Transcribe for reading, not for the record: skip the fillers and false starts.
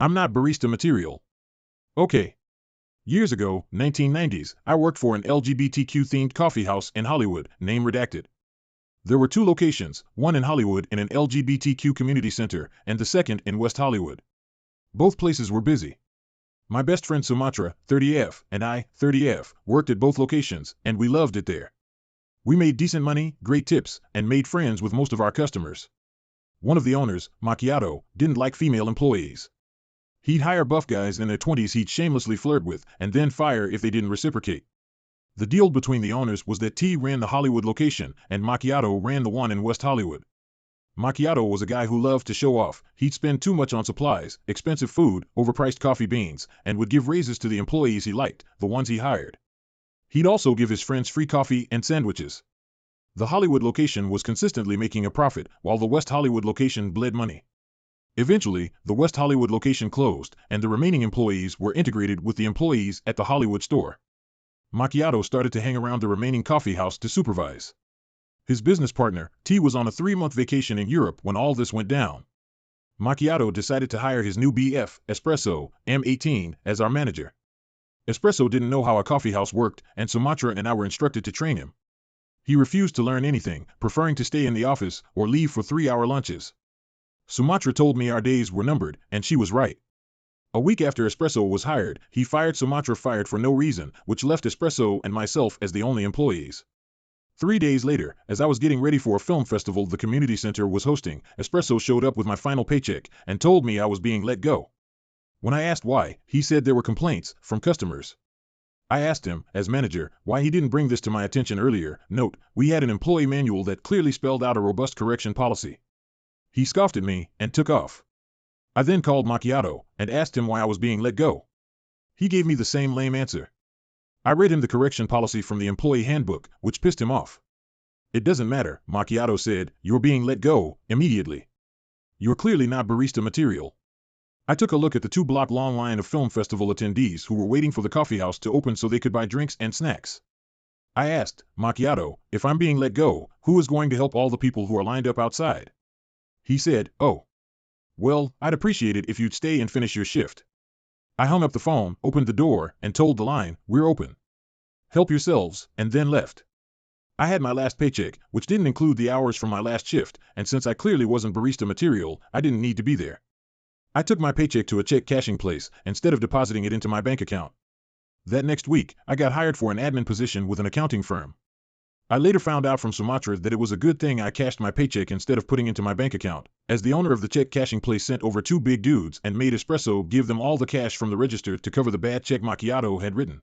I'm not barista material. Okay. Years ago, 1990s, I worked for an LGBTQ-themed coffee house in Hollywood, name redacted. There were two locations, one in Hollywood in an LGBTQ community center, and the second in West Hollywood. Both places were busy. My best friend Sumatra, 30F, and I, 30F, worked at both locations, and we loved it there. We made decent money, great tips, and made friends with most of our customers. One of the owners, Macchiato, didn't like female employees. He'd hire buff guys in their 20s he'd shamelessly flirt with, and then fire if they didn't reciprocate. The deal between the owners was that T ran the Hollywood location, and Macchiato ran the one in West Hollywood. Macchiato was a guy who loved to show off. He'd spend too much on supplies, expensive food, overpriced coffee beans, and would give raises to the employees he liked, the ones he hired. He'd also give his friends free coffee and sandwiches. The Hollywood location was consistently making a profit, while the West Hollywood location bled money. Eventually, the West Hollywood location closed, and the remaining employees were integrated with the employees at the Hollywood store. Macchiato started to hang around the remaining coffee house to supervise. His business partner, T, was on a 3-month vacation in Europe when all this went down. Macchiato decided to hire his new BF, Espresso, M18, as our manager. Espresso didn't know how a coffee house worked, and Sumatra and I were instructed to train him. He refused to learn anything, preferring to stay in the office or leave for 3-hour lunches. Sumatra told me our days were numbered, and she was right. A week after Espresso was hired, he fired Sumatra for no reason, which left Espresso and myself as the only employees. 3 days later, as I was getting ready for a film festival the community center was hosting, Espresso showed up with my final paycheck and told me I was being let go. When I asked why, he said there were complaints from customers. I asked him, as manager, why he didn't bring this to my attention earlier. Note, we had an employee manual that clearly spelled out a robust correction policy. He scoffed at me and took off. I then called Macchiato and asked him why I was being let go. He gave me the same lame answer. I read him the correction policy from the employee handbook, which pissed him off. It doesn't matter, Macchiato said, you're being let go, immediately. You're clearly not barista material. I took a look at the 2-block-long line of film festival attendees who were waiting for the coffee house to open so they could buy drinks and snacks. I asked, Macchiato, if I'm being let go, who is going to help all the people who are lined up outside? He said, oh. Well, I'd appreciate it if you'd stay and finish your shift. I hung up the phone, opened the door, and told the line, we're open. Help yourselves, and then left. I had my last paycheck, which didn't include the hours from my last shift, and since I clearly wasn't barista material, I didn't need to be there. I took my paycheck to a check cashing place, instead of depositing it into my bank account. That next week, I got hired for an admin position with an accounting firm. I later found out from Sumatra that it was a good thing I cashed my paycheck instead of putting into my bank account, as the owner of the check cashing place sent over 2 big dudes and made Espresso give them all the cash from the register to cover the bad check Macchiato had written.